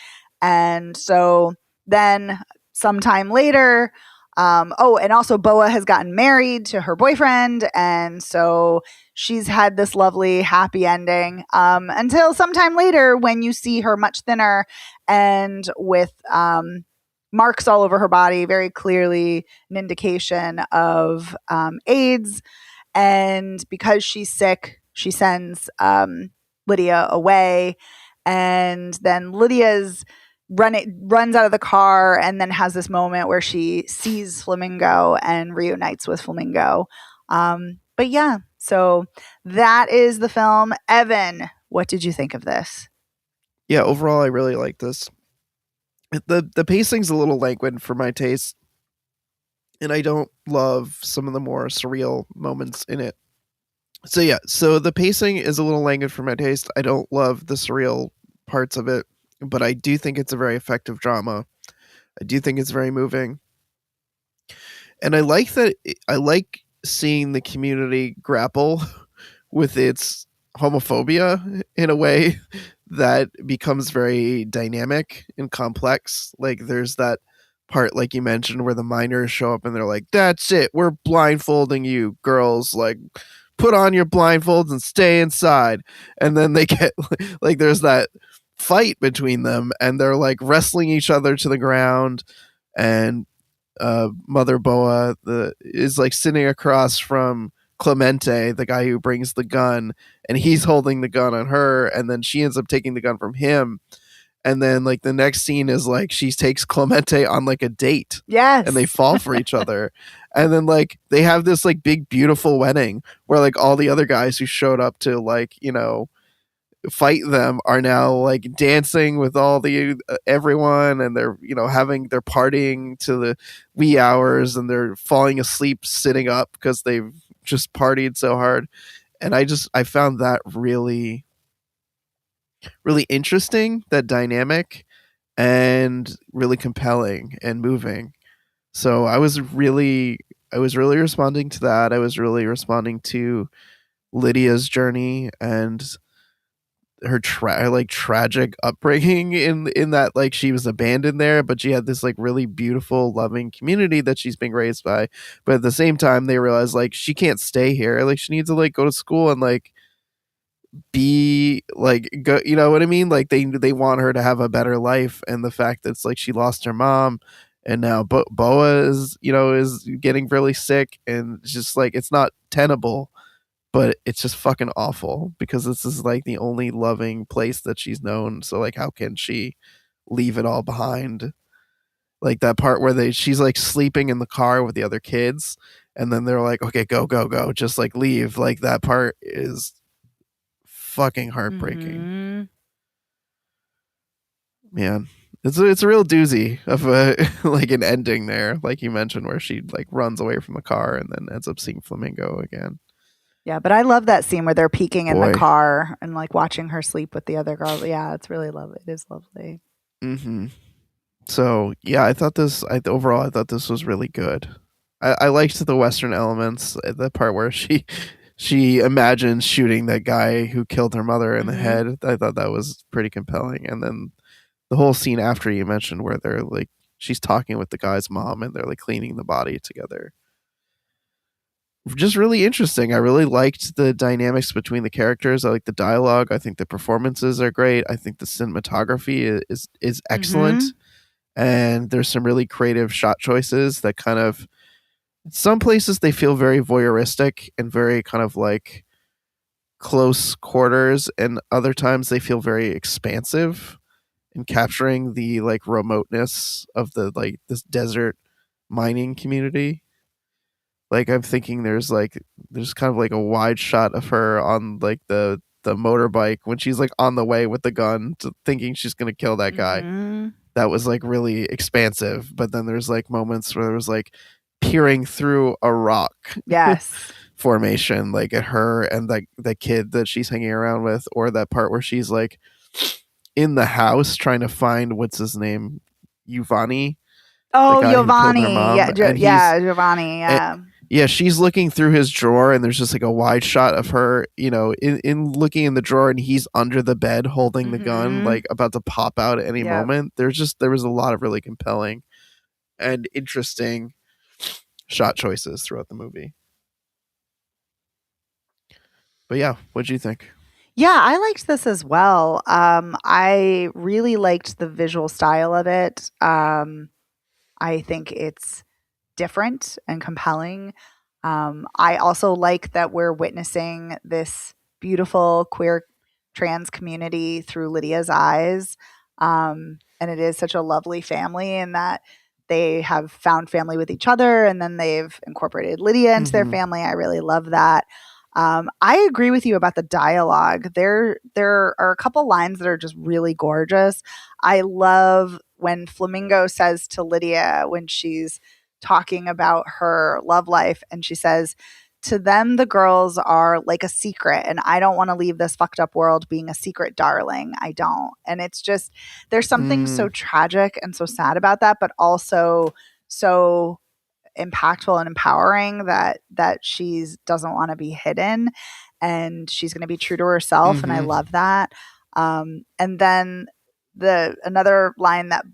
And so then sometime later, and also Boa has gotten married to her boyfriend. And so she's had this lovely, happy ending until sometime later when you see her much thinner and with marks all over her body, very clearly an indication of AIDS. And because she's sick, she sends Lydia away. And then Lydia's runs out of the car and then has this moment where she sees Flamingo and reunites with Flamingo. But yeah, so that is the film. Evan, what did you think of this? Yeah, overall, I really like this. The pacing's a little languid for my taste, and I don't love some of the more surreal moments in it. So the pacing is a little languid for my taste. I don't love the surreal parts of it, but I do think it's a very effective drama. I do think it's very moving. And I like that. I like seeing the community grapple with its homophobia in a way that becomes very dynamic and complex. Like there's that part, like you mentioned, where the miners show up and they're like, that's it, we're blindfolding you girls, like put on your blindfolds and stay inside. And then they get like there's that fight between them and they're like wrestling each other to the ground. And Mother Boa is like sitting across from Clemente, the guy who brings the gun, and he's holding the gun on her, and then she ends up taking the gun from him. And then like the next scene is like she takes Clemente on like a date. Yes. And they fall for each other. And then like they have this like big beautiful wedding where like all the other guys who showed up to like, you know, fight them are now like dancing with all the everyone, and they're, you know, they're partying to the wee hours, and they're falling asleep sitting up because they've just partied so hard. And I found that really really interesting, that dynamic, and really compelling and moving. So I was really responding to that. I was really responding to Lydia's journey and her tragic upbringing in that like she was abandoned there, but she had this like really beautiful loving community that she's being raised by. But at the same time they realize like she can't stay here, like she needs to like go to school and like be like go, you know what I mean, like they want her to have a better life. And the fact that it's like she lost her mom, and now Boa is, you know, is getting really sick, and it's just like it's not tenable, but it's just fucking awful because this is like the only loving place that she's known. So like how can she leave it all behind? Like that part where she's like sleeping in the car with the other kids, and then they're like, okay, go, just like leave. Like that part is fucking heartbreaking. Mm-hmm. Man, it's a real doozy of a like an ending there, like you mentioned, where she like runs away from the car and then ends up seeing Flamingo again. Yeah, but I love that scene where they're peeking in the car and like watching her sleep with the other girl. Yeah, it's really lovely. It is lovely. Mm-hmm. So yeah, I thought this was really good. I liked the Western elements, the part where she imagines shooting that guy who killed her mother in the head. I thought that was pretty compelling. And then the whole scene after you mentioned where they're like, she's talking with the guy's mom and they're like cleaning the body together. Just really interesting. I really liked the dynamics between the characters. I like the dialogue. I think the performances are great. I think the cinematography is excellent. And there's some really creative shot choices that kind of, some places they feel very voyeuristic and very kind of like close quarters, and other times they feel very expansive in capturing the like remoteness of the like this desert mining community. Like I'm thinking there's kind of like a wide shot of her on like the motorbike when she's like on the way with the gun thinking she's gonna kill that guy. That was like really expansive. But then there's like moments where there was like peering through a rock formation, like at her and the kid that she's hanging around with, or that part where she's like in the house trying to find what's his name, Giovanni. Oh, Giovanni. Yeah, Giovanni. Yeah. Yeah, she's looking through his drawer, and there's just like a wide shot of her, you know, in looking in the drawer, and he's under the bed holding the gun, like about to pop out at any moment. There was a lot of really compelling and interesting shot choices throughout the movie. But yeah, what'd you think? Yeah, I liked this as well. I really liked the visual style of it. I think it's different and compelling. I also like that we're witnessing this beautiful queer trans community through Lydia's eyes. And it is such a lovely family in that they have found family with each other, and then they've incorporated Lydia into their family. I really love that. I agree with you about the dialogue. There are a couple lines that are just really gorgeous. I love when Flamingo says to Lydia when she's talking about her love life, and she says, "To them, the girls are like a secret, and I don't want to leave this fucked up world being a secret, darling. I don't." And it's just, there's something so tragic and so sad about that, but also so impactful and empowering that she doesn't want to be hidden, and she's going to be true to herself. And I love that. And then another line that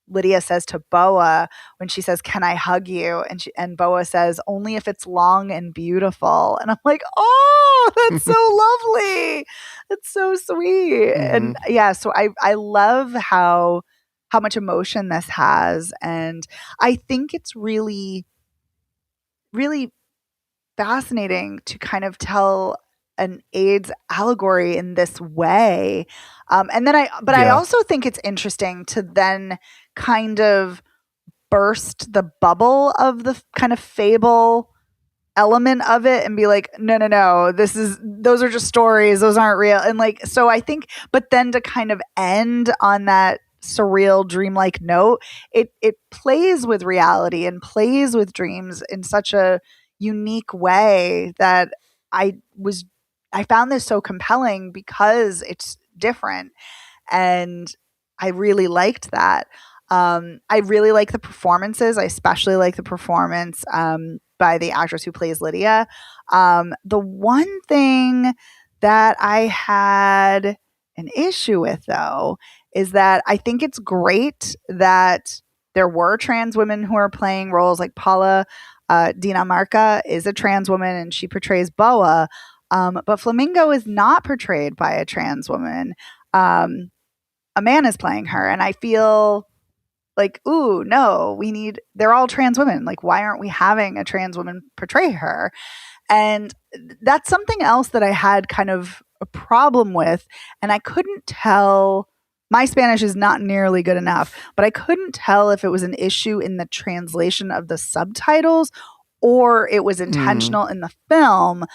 Lydia says to Boa when she says, "Can I hug you?" And Boa says, "Only if it's long and beautiful." And I'm like, oh, that's so lovely. That's so sweet. And yeah, so I love how much emotion this has. And I think it's really, really fascinating to kind of tell an AIDS allegory in this way. And then I also think it's interesting to then kind of burst the bubble of the kind of fable element of it and be like, no, those are just stories. Those aren't real. And like, so I think, but then to kind of end on that surreal dreamlike note, it plays with reality and plays with dreams in such a unique way that I found this so compelling because it's different. And I really liked that. I really like the performances. I especially like the performance by the actress who plays Lydia. The one thing that I had an issue with, though, is that I think it's great that there were trans women who are playing roles, like Paula Dinamarca is a trans woman and she portrays Boa, but Flamingo is not portrayed by a trans woman. A man is playing her, and I feel like, ooh, no, they're all trans women. Like, why aren't we having a trans woman portray her? And that's something else that I had kind of a problem with. And I couldn't tell, my Spanish is not nearly good enough, but I couldn't tell if it was an issue in the translation of the subtitles or it was intentional in the film.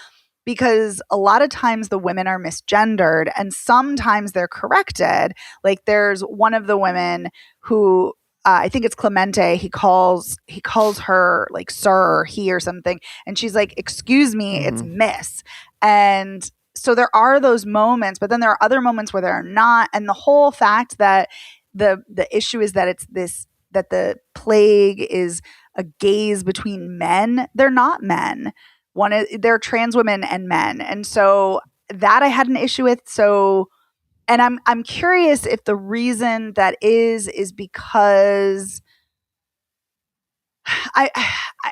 Because a lot of times the women are misgendered and sometimes they're corrected. Like there's one of the women who I think it's Clemente. He calls her like sir or he or something. And she's like, excuse me, it's miss. And so there are those moments, but then there are other moments where there are not. And the whole fact that the issue is that it's this, that the plague is a gaze between men. They're not men. They're trans women and men. And so that I had an issue with. So, and I'm curious if the reason that is because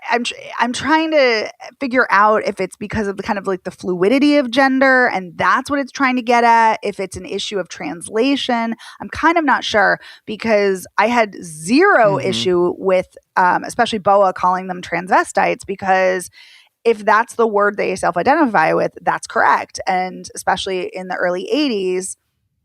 I'm trying to figure out if it's because of the kind of like the fluidity of gender and that's what it's trying to get at, if it's an issue of translation. I'm kind of not sure because I had zero issue with especially Boa calling them transvestites, because if that's the word they self-identify with, that's correct. And especially in the early 80s,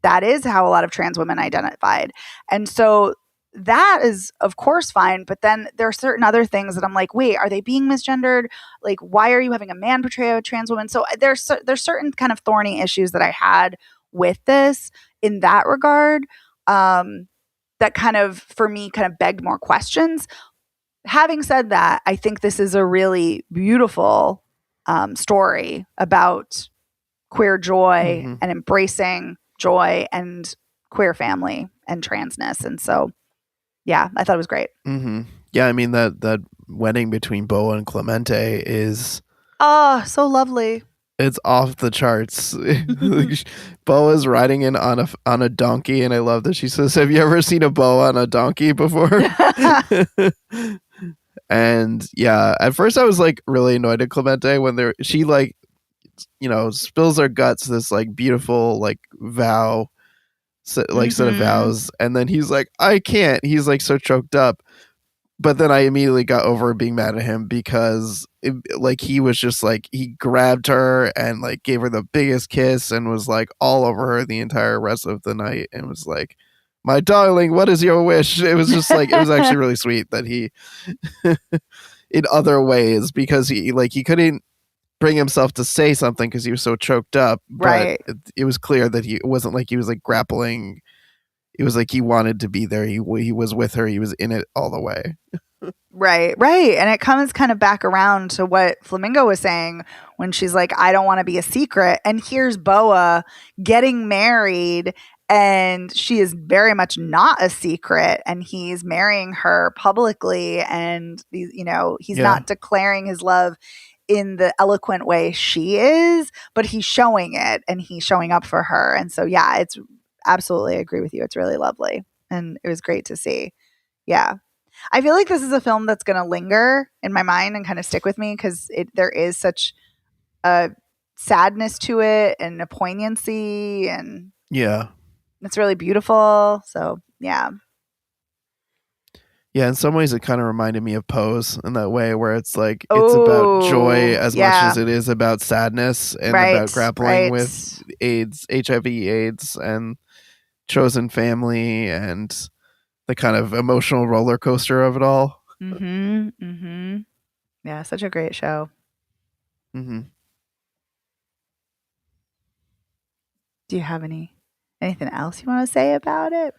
that is how a lot of trans women identified. And so that is, of course, fine. But then there are certain other things that I'm like, wait, are they being misgendered? Like, why are you having a man portray a trans woman? So there's certain kind of thorny issues that I had with this in that regard that kind of, for me, kind of begged more questions. Having said that, I think this is a really beautiful story about queer joy and embracing joy and queer family and transness. And so, yeah, I thought it was great. Yeah, I mean, that wedding between Boa and Clemente is... Oh, so lovely. It's off the charts. Boa's riding in on a donkey, and I love that she says, "Have you ever seen a boa on a donkey before?" And yeah, at first I was like really annoyed at Clemente when she like, you know, spills her guts this like beautiful like vow, set of vows, and then he's like, I can't. He's like so choked up. But then I immediately got over being mad at him because he was just like, he grabbed her and like gave her the biggest kiss and was like all over her the entire rest of the night and was like, my darling, what is your wish? It was just like, it was actually really sweet that he, in other ways, because he couldn't bring himself to say something because he was so choked up. Right. But it was clear that it wasn't like he was like grappling. It was like he wanted to be there. He was with her. He was in it all the way. Right. And it comes kind of back around to what Flamingo was saying when she's like, I don't want to be a secret. And here's Boa getting married and she is very much not a secret and he's marrying her publicly and, you know, he's not declaring his love in the eloquent way she is, but he's showing it and he's showing up for her. And so, yeah, it's absolutely agree with you. It's really lovely. And it was great to see. Yeah. I feel like this is a film that's going to linger in my mind and kind of stick with me because there is such a sadness to it and a poignancy and yeah, it's really beautiful. So, yeah. Yeah, in some ways it kind of reminded me of Pose in that way, where it's like it's about joy as much as it is about sadness and about grappling with AIDS, HIV, AIDS, and chosen family and the kind of emotional roller coaster of it all. Mm-hmm. Mm-hmm. Yeah, such a great show. Mm-hmm. Do you have anything else you want to say about it?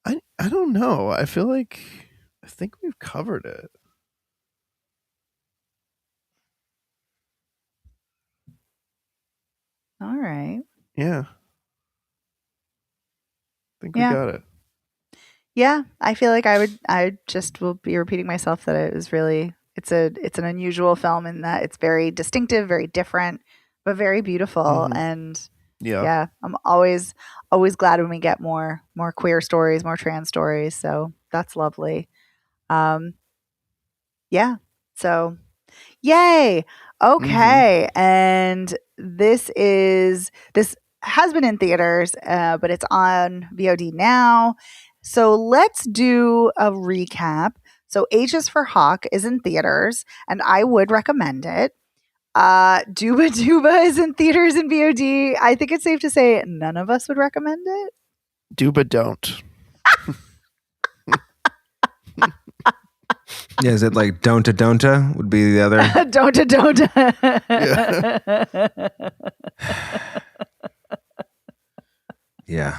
I don't know. I think we've covered it. All right. Yeah. I think we got it. Yeah, I feel like I just will be repeating myself that it was really it's an unusual film in that it's very distinctive, very different, but very beautiful. Mm-hmm. And yeah, I'm always glad when we get more queer stories, more trans stories. So that's lovely. Yeah. So yay. Okay. Mm-hmm. And this has been in theaters, but it's on VOD now. So let's do a recap. So H is for Hawk is in theaters, and I would recommend it. Dooba Dooba is in theaters and VOD. I think it's safe to say none of us would recommend it. Dooba don't. Yeah, is it like Don'ta would be the other? Don'ta. Yeah.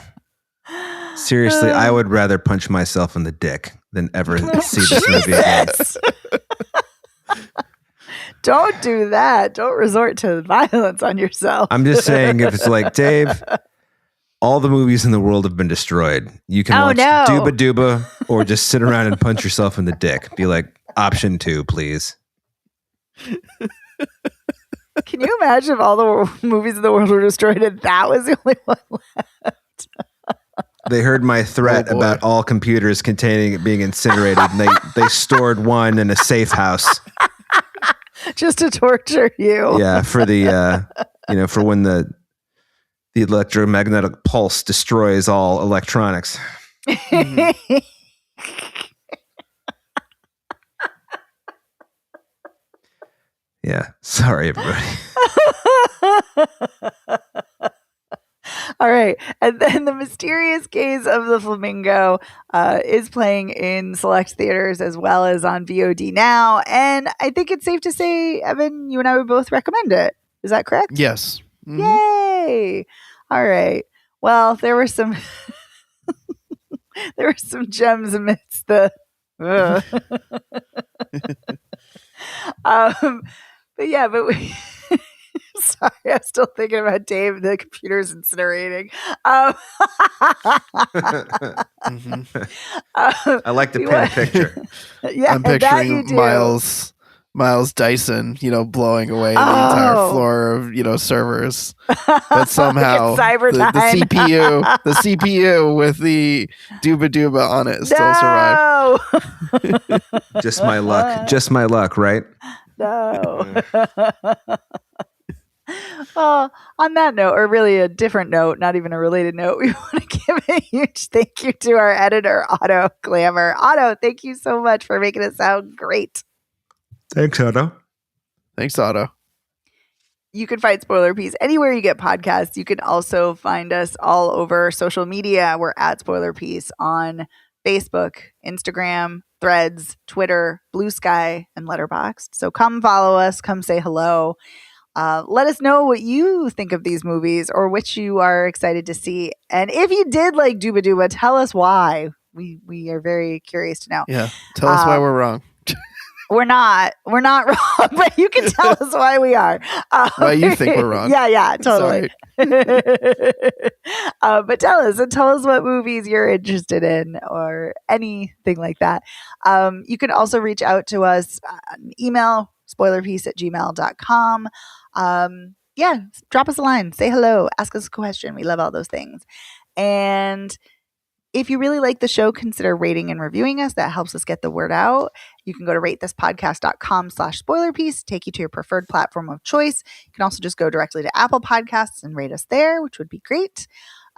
Seriously, I would rather punch myself in the dick than ever see this movie again. Don't do that. Don't resort to violence on yourself. I'm just saying, if it's like, Dave, all the movies in the world have been destroyed. You can watch Dooba Dooba or just sit around and punch yourself in the dick. Be like, option 2, please. Can you imagine if all the movies in the world were destroyed and that was the only one left? They heard my threat about all computers being incinerated, and they stored one in a safe house. Just to torture you. Yeah, for the for when the electromagnetic pulse destroys all electronics. Mm-hmm. Yeah, sorry everybody. All right. And then The Mysterious Case of the Flamingo is playing in select theaters as well as on VOD now. And I think it's safe to say, Evan, you and I would both recommend it. Is that correct? Yes. Mm-hmm. Yay. All right. Well, there were some gems amidst the but we sorry, I'm still thinking about Dave. The computer's incinerating. Mm-hmm. I like to paint a picture. Yeah, I'm picturing Miles Dyson, blowing away the entire floor of, servers. But somehow the CPU with the Dooba Dooba on it still survived. Just my luck. Just my luck, right? No. Well, on that note, or really a different note, not even a related note, we want to give a huge thank you to our editor, Otto Glamour. Otto, thank you so much for making it sound great. Thanks, Otto. Thanks, Otto. You can find Spoiler Piece anywhere you get podcasts. You can also find us all over social media. We're at Spoiler Piece on Facebook, Instagram, Threads, Twitter, Blue Sky, and Letterboxd. So come follow us. Come say hello. Let us know what you think of these movies or which you are excited to see. And if you did like Dooba Dooba, tell us why. We are very curious to know. Yeah. Tell us why we're wrong. We're not wrong, but you can tell us why we are. Why you think we're wrong. Yeah, totally. But tell us what movies you're interested in or anything like that. You can also reach out to us on email, spoilerpiece@gmail.com. Drop us a line, say hello, ask us a question. We love all those things. And if you really like the show, consider rating and reviewing us. That helps us get the word out. You can go to ratethispodcast.com/spoilerpiece, take you to your preferred platform of choice. You can also just go directly to Apple Podcasts and rate us there, which would be great.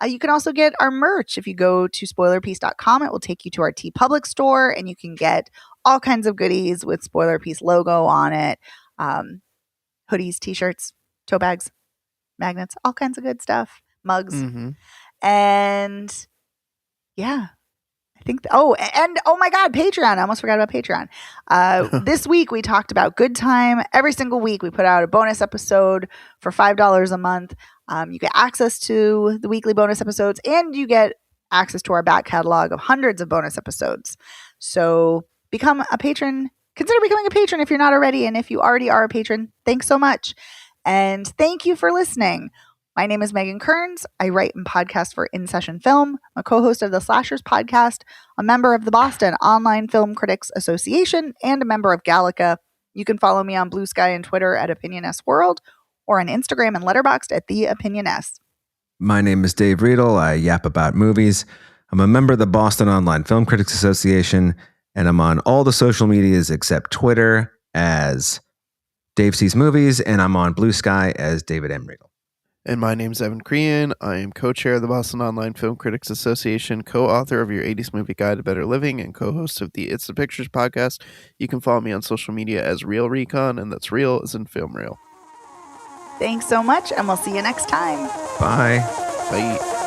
You can also get our merch. If you go to spoilerpiece.com, it will take you to our TeePublic store, and you can get all kinds of goodies with Spoiler Piece logo on it. Hoodies, t-shirts, tote bags, magnets, all kinds of good stuff, mugs. Mm-hmm. And yeah, I think, oh my God, Patreon. I almost forgot about Patreon. This week we talked about Good Time. Every single week we put out a bonus episode for $5 a month. You get access to the weekly bonus episodes, and you get access to our back catalog of hundreds of bonus episodes. So become a patron. Consider becoming a patron if you're not already. And if you already are a patron, thanks so much. And thank you for listening. My name is Megan Kearns. I write and podcast for In Session Film. I'm a co-host of the Slashers podcast, a member of the Boston Online Film Critics Association, and a member of Gallica. You can follow me on Blue Sky and Twitter at OpinionSWorld, or on Instagram and Letterboxd at The Opinion S. My name is Dave Riedel. I yap about movies. I'm a member of the Boston Online Film Critics Association, and I'm on all the social medias except Twitter as Dave Sees Movies, and I'm on Blue Sky as David M. Riedel. And my name's Evan Crean. I am co-chair of the Boston Online Film Critics Association, co-author of Your 80s Movie Guide to Better Living, and co-host of the It's the Pictures podcast. You can follow me on social media as Real Recon, and that's real as in film reel. Thanks so much, and we'll see you next time. Bye. Bye.